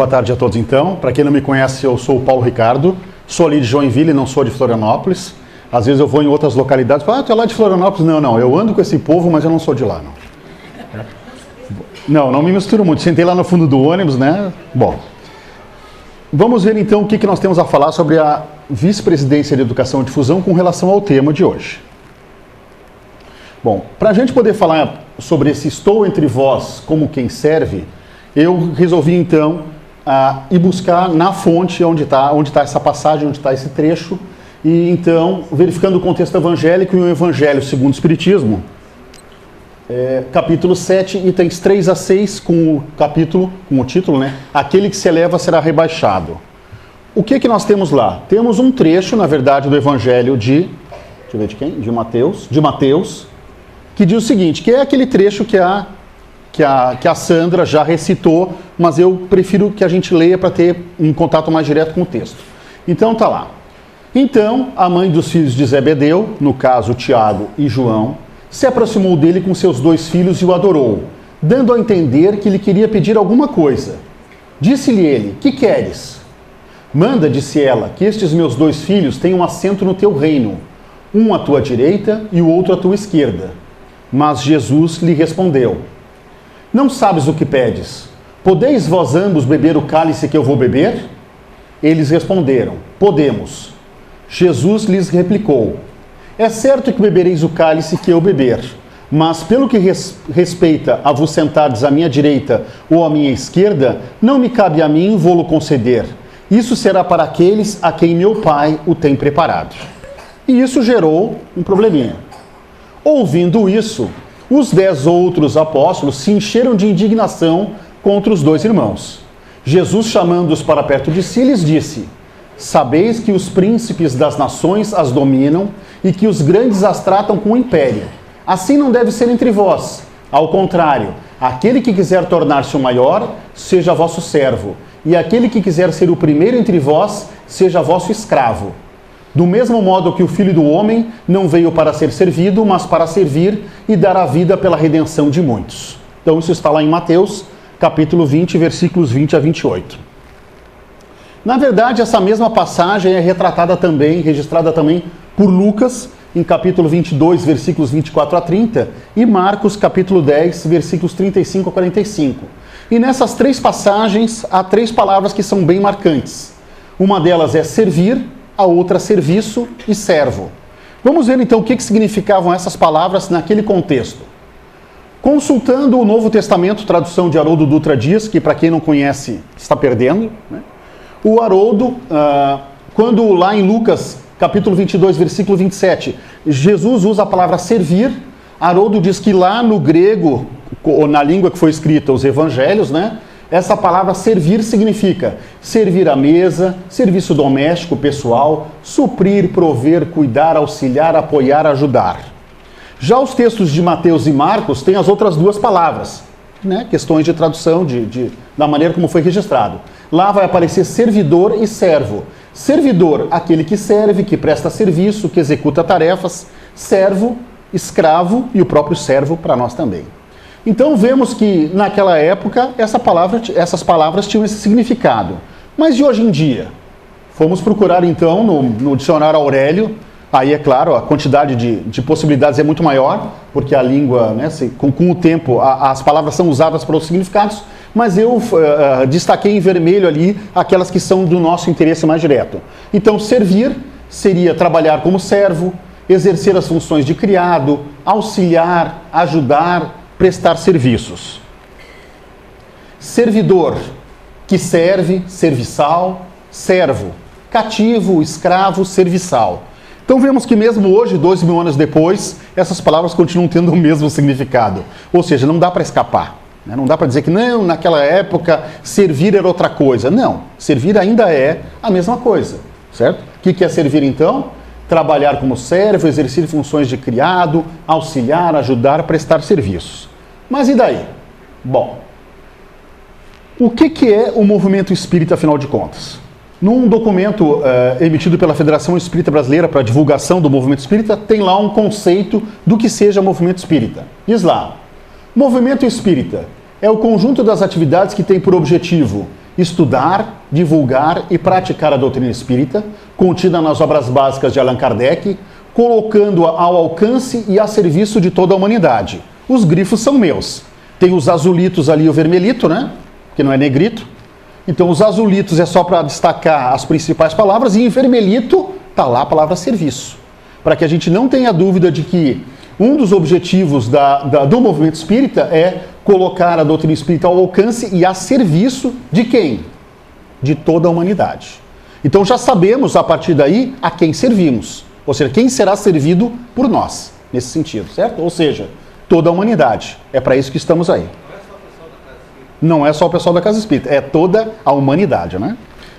Boa tarde a todos então. Para quem não me conhece, eu sou o Paulo Ricardo, sou ali de Joinville, não sou de Florianópolis. Às vezes eu vou em outras localidades e falo, tu é lá de Florianópolis? Não, eu ando com esse povo, mas eu não sou de lá, não. Não me misturo muito, sentei lá no fundo do ônibus, né? Bom, vamos ver então o que nós temos a falar sobre a Vice-Presidência de Educação e Difusão com relação ao tema de hoje. Tá. Para a gente poder falar sobre esse estou entre vós como quem serve, eu resolvi então ir buscar na fonte onde está essa passagem, onde está esse trecho, e então, verificando o contexto evangélico e o Evangelho segundo o Espiritismo, capítulo 7, itens 3 a 6, com o título, né? Aquele que se eleva será rebaixado. O que nós temos lá? Temos um trecho, na verdade, do Evangelho deixa eu ver de quem? De Mateus, que diz o seguinte, que é aquele trecho que a Sandra já recitou, mas eu prefiro que a gente leia para ter um contato mais direto com o texto. Então tá lá. Então, a mãe dos filhos de Zebedeu, no caso Tiago e João, se aproximou dele com seus 2 filhos e o adorou, dando a entender que lhe queria pedir alguma coisa. Disse-lhe ele, que queres? Manda, disse ela, que estes meus 2 filhos tenham assento no teu reino, um à tua direita e o outro à tua esquerda. Mas Jesus lhe respondeu, não sabes o que pedes? Podeis vós ambos beber o cálice que eu vou beber? Eles responderam, podemos. Jesus lhes replicou, é certo que bebereis o cálice que eu beber, mas pelo que respeita a vos sentardes à minha direita ou à minha esquerda, não me cabe a mim vô-lo conceder. Isso será para aqueles a quem meu Pai o tem preparado. E isso gerou um probleminha. Ouvindo isso, os 10 outros apóstolos se encheram de indignação contra os 2 irmãos. Jesus, chamando-os para perto de si, lhes disse, sabeis que os príncipes das nações as dominam e que os grandes as tratam com império. Assim não deve ser entre vós. Ao contrário, aquele que quiser tornar-se o maior, seja vosso servo. E aquele que quiser ser o primeiro entre vós, seja vosso escravo. Do mesmo modo que o Filho do Homem não veio para ser servido, mas para servir e dar a vida pela redenção de muitos. Então isso está lá em Mateus, capítulo 20, versículos 20 a 28. Na verdade, essa mesma passagem é registrada também por Lucas, em capítulo 22, versículos 24 a 30, e Marcos, capítulo 10, versículos 35 a 45. E nessas 3 passagens, há 3 palavras que são bem marcantes. Uma delas é servir, a outra serviço e servo. Vamos ver então o que significavam essas palavras naquele contexto. Consultando o Novo Testamento, tradução de Haroldo Dutra Dias, que para quem não conhece está perdendo, né? O Haroldo, quando lá em Lucas, capítulo 22, versículo 27, Jesus usa a palavra servir, Haroldo diz que lá no grego, ou na língua que foi escrita, os evangelhos, né? Essa palavra servir significa servir à mesa, serviço doméstico, pessoal, suprir, prover, cuidar, auxiliar, apoiar, ajudar. Já os textos de Mateus e Marcos têm as outras 2 palavras, né? Questões de tradução, da maneira como foi registrado. Lá vai aparecer servidor e servo. Servidor, aquele que serve, que presta serviço, que executa tarefas. Servo, escravo e o próprio servo para nós também. Então vemos que naquela época essas palavras tinham esse significado. Mas e hoje em dia? Fomos procurar então no dicionário Aurélio. Aí, é claro, a quantidade de possibilidades é muito maior, porque a língua, né, com o tempo, as palavras são usadas para outros significados, mas eu destaquei em vermelho ali aquelas que são do nosso interesse mais direto. Então, servir seria trabalhar como servo, exercer as funções de criado, auxiliar, ajudar, prestar serviços. Servidor, que serve, serviçal, servo, cativo, escravo, serviçal. Então vemos que mesmo hoje, 2000 anos depois, essas palavras continuam tendo o mesmo significado. Ou seja, não dá para escapar. Né? Não dá para dizer que não, naquela época servir era outra coisa. Não, servir ainda é a mesma coisa, certo? O que é servir então? Trabalhar como servo, exercer funções de criado, auxiliar, ajudar, prestar serviços. Mas e daí? Bom, o que é o movimento espírita, afinal de contas? Num documento emitido pela Federação Espírita Brasileira para divulgação do movimento espírita, tem lá um conceito do que seja movimento espírita. Diz lá, movimento espírita é o conjunto das atividades que tem por objetivo estudar, divulgar e praticar a doutrina espírita, contida nas obras básicas de Allan Kardec, colocando-a ao alcance e a serviço de toda a humanidade. Os grifos são meus. Tem os azulitos ali, o vermelhito, né? Que não é negrito. Então, os azulitos é só para destacar as principais palavras, e em vermelhito está lá a palavra serviço. Para que a gente não tenha dúvida de que um dos objetivos do movimento espírita é colocar a doutrina espírita ao alcance e a serviço de quem? De toda a humanidade. Então já sabemos, a partir daí, a quem servimos. Ou seja, quem será servido por nós, nesse sentido, certo? Ou seja, toda a humanidade. É para isso que estamos aí. Não é só o pessoal da Casa Espírita, é toda a humanidade, né?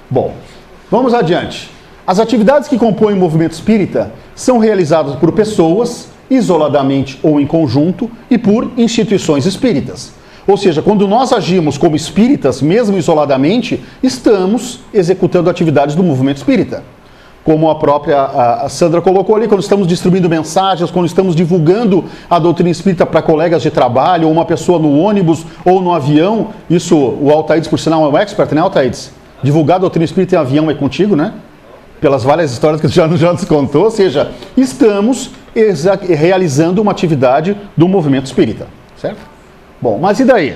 Bom, vamos adiante. As atividades que compõem o movimento espírita são realizadas por pessoas, isoladamente ou em conjunto, e por instituições espíritas. Ou seja, quando nós agimos como espíritas, mesmo isoladamente, estamos executando atividades do movimento espírita. Como a própria Sandra colocou ali, quando estamos distribuindo mensagens, quando estamos divulgando a doutrina espírita para colegas de trabalho, ou uma pessoa no ônibus ou no avião, isso o Altaídes, por sinal, é um expert, né, Altaídes? Divulgar a doutrina espírita em avião é contigo, né? Pelas várias histórias que já nos contou, ou seja, estamos realizando uma atividade do movimento espírita, certo? Bom, mas e daí?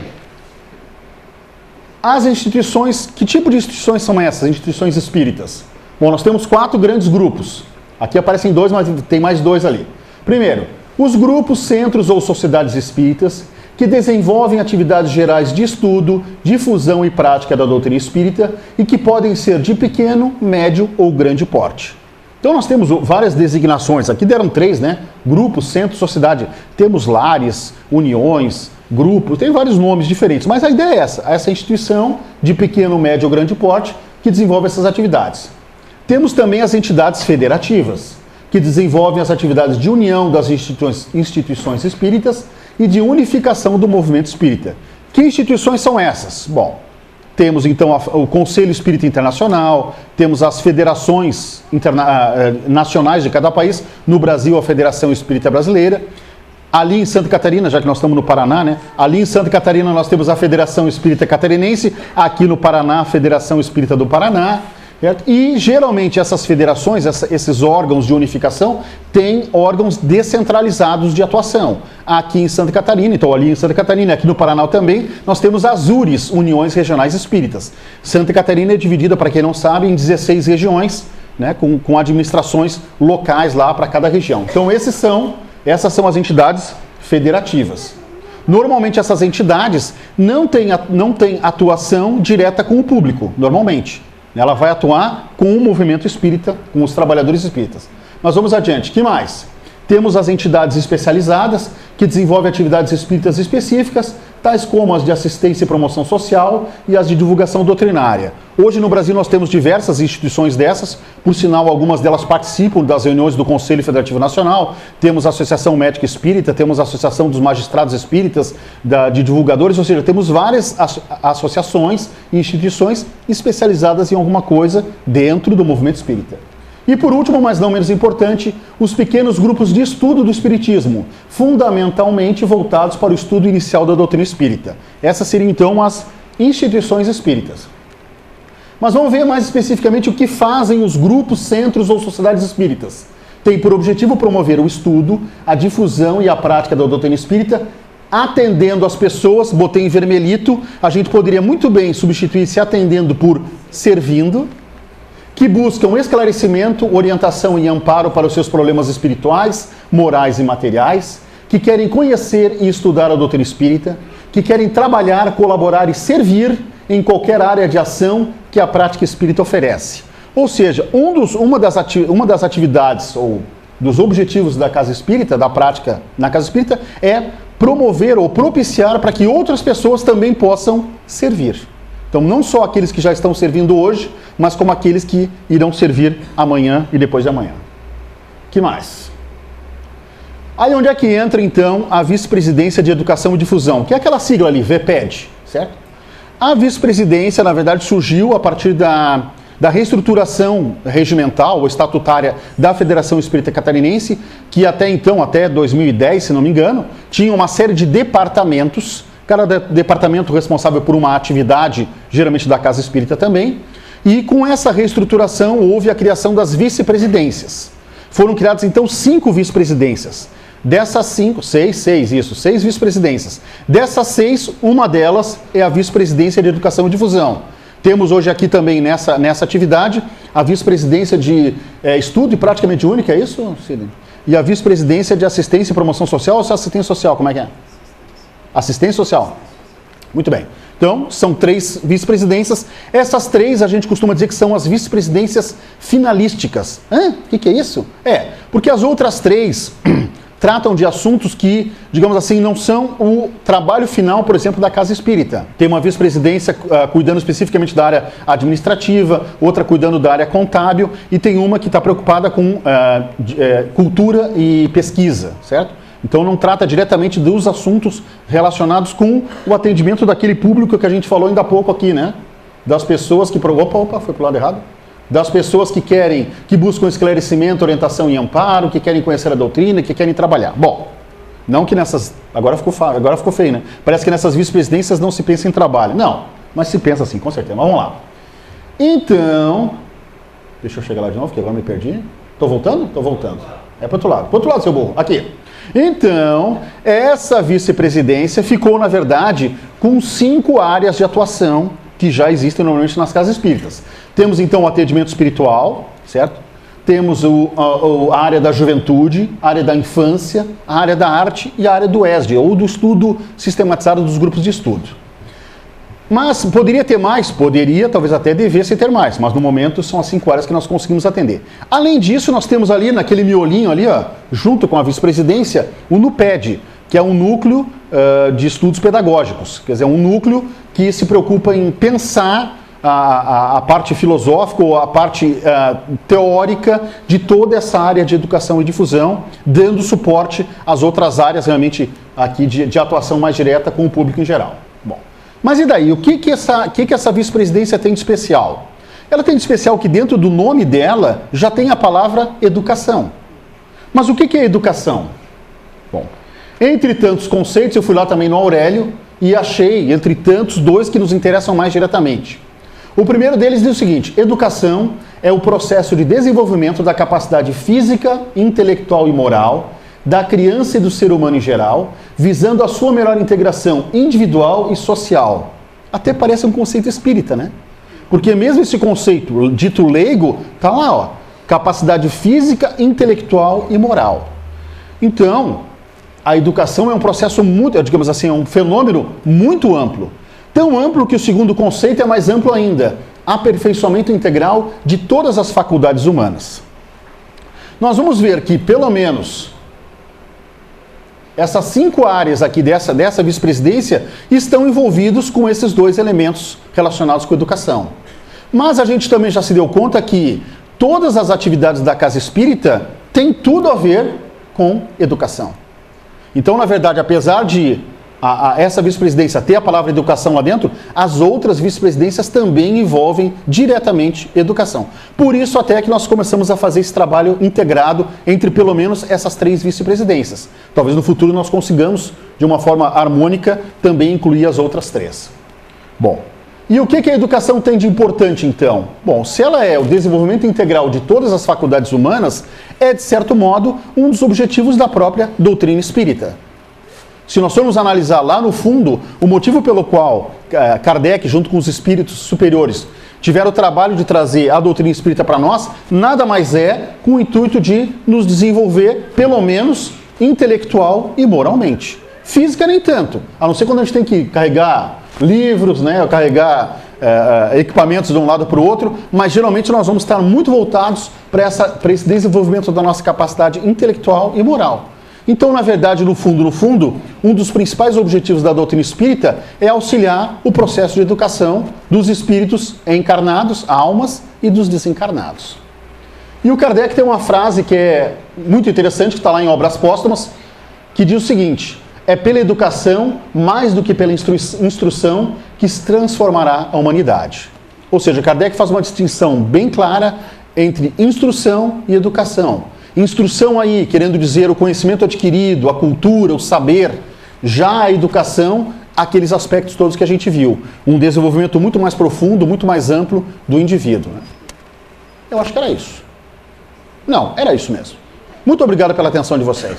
As instituições, que tipo de instituições são essas, instituições espíritas? Bom, nós temos 4 grandes grupos. Aqui aparecem 2, mas tem mais 2 ali. Primeiro, os grupos, centros ou sociedades espíritas que desenvolvem atividades gerais de estudo, difusão e prática da doutrina espírita e que podem ser de pequeno, médio ou grande porte. Então nós temos várias designações. Aqui deram 3, né? Grupo, centro, sociedade. Temos lares, uniões, grupos, tem vários nomes diferentes. Mas a ideia é essa instituição de pequeno, médio ou grande porte que desenvolve essas atividades. Temos também as entidades federativas, que desenvolvem as atividades de união das instituições espíritas e de unificação do movimento espírita. Que instituições são essas? Bom, temos então o Conselho Espírita Internacional, temos as federações nacionais de cada país, no Brasil a Federação Espírita Brasileira. Ali em Santa Catarina, já que nós estamos no Paraná, né? Ali em Santa Catarina nós temos a Federação Espírita Catarinense, aqui no Paraná a Federação Espírita do Paraná. Certo? E geralmente essas federações, esses órgãos de unificação, têm órgãos descentralizados de atuação. Aqui em Santa Catarina, então ali em Santa Catarina, aqui no Paraná também, nós temos as URIs, Uniões Regionais Espíritas. Santa Catarina é dividida, para quem não sabe, em 16 regiões, né, com administrações locais lá para cada região. Então essas são as entidades federativas. Normalmente essas entidades não têm atuação direta com o público, normalmente. Ela vai atuar com o movimento espírita, com os trabalhadores espíritas. Mas vamos adiante. O que mais? Temos as entidades especializadas, que desenvolvem atividades espíritas específicas, tais como as de assistência e promoção social e as de divulgação doutrinária. Hoje no Brasil nós temos diversas instituições dessas, por sinal algumas delas participam das reuniões do Conselho Federativo Nacional. Temos a Associação Médica Espírita, temos a Associação dos Magistrados Espíritas, de divulgadores, ou seja, temos várias associações e instituições especializadas em alguma coisa dentro do movimento espírita. E por último, mas não menos importante, os pequenos grupos de estudo do espiritismo, fundamentalmente voltados para o estudo inicial da doutrina espírita. Essas seriam então as instituições espíritas. Mas vamos ver mais especificamente o que fazem os grupos, centros ou sociedades espíritas. Tem por objetivo promover o estudo, a difusão e a prática da doutrina espírita, atendendo as pessoas, botei em vermelhito, a gente poderia muito bem substituir se atendendo por servindo, que buscam esclarecimento, orientação e amparo para os seus problemas espirituais, morais e materiais, que querem conhecer e estudar a doutrina espírita, que querem trabalhar, colaborar e servir em qualquer área de ação que a prática espírita oferece. Ou seja, uma das atividades ou dos objetivos da Casa Espírita, da prática na Casa Espírita, é promover ou propiciar para que outras pessoas também possam servir. Então, não só aqueles que já estão servindo hoje, mas como aqueles que irão servir amanhã e depois de amanhã. O que mais? Aí onde é que entra, então, a Vice-Presidência de Educação e Difusão, que é aquela sigla ali, VPED, certo? A vice-presidência, na verdade, surgiu a partir da reestruturação regimental ou estatutária da Federação Espírita Catarinense, que até então, até 2010, se não me engano, tinha uma série de departamentos cada departamento responsável por uma atividade, geralmente da Casa Espírita também, e com essa reestruturação houve a criação das vice-presidências. Foram criadas então 5 vice-presidências. Dessas 5, 6 vice-presidências. Dessas 6, uma delas é a vice-presidência de Educação e Difusão. Temos hoje aqui também nessa atividade a vice-presidência de Estudo e Prática Mediúnica, é isso, Sidney? E a vice-presidência de Assistência e Promoção Social ou Assistência Social, como é que é? Assistência Social. Muito bem. Então, são 3 vice-presidências. Essas 3 a gente costuma dizer que são as vice-presidências finalísticas. O que é isso? Porque as outras 3 tratam de assuntos que, digamos assim, não são o trabalho final, por exemplo, da Casa Espírita. Tem uma vice-presidência cuidando especificamente da área administrativa, outra cuidando da área contábil, e tem uma que está preocupada com cultura e pesquisa, certo? Então não trata diretamente dos assuntos relacionados com o atendimento daquele público que a gente falou ainda há pouco aqui, né? Das pessoas que... Opa, foi pro lado errado. Das pessoas que buscam esclarecimento, orientação e amparo, que querem conhecer a doutrina, que querem trabalhar. Bom, não que nessas... Agora ficou feio, né? Parece que nessas vice-presidências não se pensa em trabalho. Não, mas se pensa assim, com certeza. Mas vamos lá. Então... Deixa eu chegar lá de novo, que agora me perdi. Tô voltando? Tô voltando. É pro outro lado. Pro outro lado, seu burro. Aqui. Então, essa vice-presidência ficou, na verdade, com 5 áreas de atuação que já existem normalmente nas casas espíritas. Temos, então, o atendimento espiritual, certo? Temos a área da juventude, a área da infância, a área da arte e a área do ESD, ou do estudo sistematizado dos grupos de estudo. Mas poderia ter mais? Poderia, talvez até devesse ter mais, mas no momento são as 5 áreas que nós conseguimos atender. Além disso, nós temos ali, naquele miolinho ali, ó, junto com a vice-presidência, o NUPED, que é um núcleo de estudos pedagógicos, quer dizer, um núcleo que se preocupa em pensar a parte filosófica ou a parte teórica de toda essa área de educação e difusão, dando suporte às outras áreas realmente aqui de atuação mais direta com o público em geral. Bom, mas e daí? O que essa vice-presidência tem de especial? Ela tem de especial que dentro do nome dela já tem a palavra educação. Mas o que é educação? Bom, entre tantos conceitos, eu fui lá também no Aurélio e achei, entre tantos, 2 que nos interessam mais diretamente. O primeiro deles diz o seguinte: educação é o processo de desenvolvimento da capacidade física, intelectual e moral da criança e do ser humano em geral, visando a sua melhor integração individual e social. Até parece um conceito espírita, né? Porque mesmo esse conceito dito leigo, tá lá, ó, capacidade física, intelectual e moral. Então, a educação é um processo muito, digamos assim, é um fenômeno muito amplo. Tão amplo que o segundo conceito é mais amplo ainda: aperfeiçoamento integral de todas as faculdades humanas. Nós vamos ver que, pelo menos, essas 5 áreas aqui dessa vice-presidência estão envolvidos com esses 2 elementos relacionados com a educação. Mas a gente também já se deu conta que todas as atividades da Casa Espírita têm tudo a ver com educação. Então, na verdade, apesar de essa vice-presidência ter a palavra educação lá dentro, as outras vice-presidências também envolvem diretamente educação. Por isso até que nós começamos a fazer esse trabalho integrado entre pelo menos essas 3 vice-presidências. Talvez no futuro nós consigamos, de uma forma harmônica, também incluir as outras 3. Bom, e o que a educação tem de importante então? Bom, se ela é o desenvolvimento integral de todas as faculdades humanas, é de certo modo um dos objetivos da própria doutrina espírita. Se nós formos analisar lá no fundo, o motivo pelo qual Kardec, junto com os espíritos superiores, tiveram o trabalho de trazer a doutrina espírita para nós, nada mais é com o intuito de nos desenvolver, pelo menos, intelectual e moralmente. Física nem tanto, a não ser quando a gente tem que carregar livros, né, ou carregar equipamentos de um lado para o outro, mas geralmente nós vamos estar muito voltados para esse desenvolvimento da nossa capacidade intelectual e moral. Então, na verdade, no fundo, um dos principais objetivos da doutrina espírita é auxiliar o processo de educação dos espíritos encarnados, almas, e dos desencarnados. E o Kardec tem uma frase que é muito interessante, que está lá em Obras Póstumas, que diz o seguinte: é pela educação, mais do que pela instrução, que se transformará a humanidade. Ou seja, Kardec faz uma distinção bem clara entre instrução e educação. Instrução aí, querendo dizer o conhecimento adquirido, a cultura, o saber. Já a educação aqueles aspectos todos que a gente viu. Um desenvolvimento muito mais profundo, muito mais amplo do indivíduo. Né? Eu acho que era isso. Não, era isso mesmo. Muito obrigado pela atenção de vocês.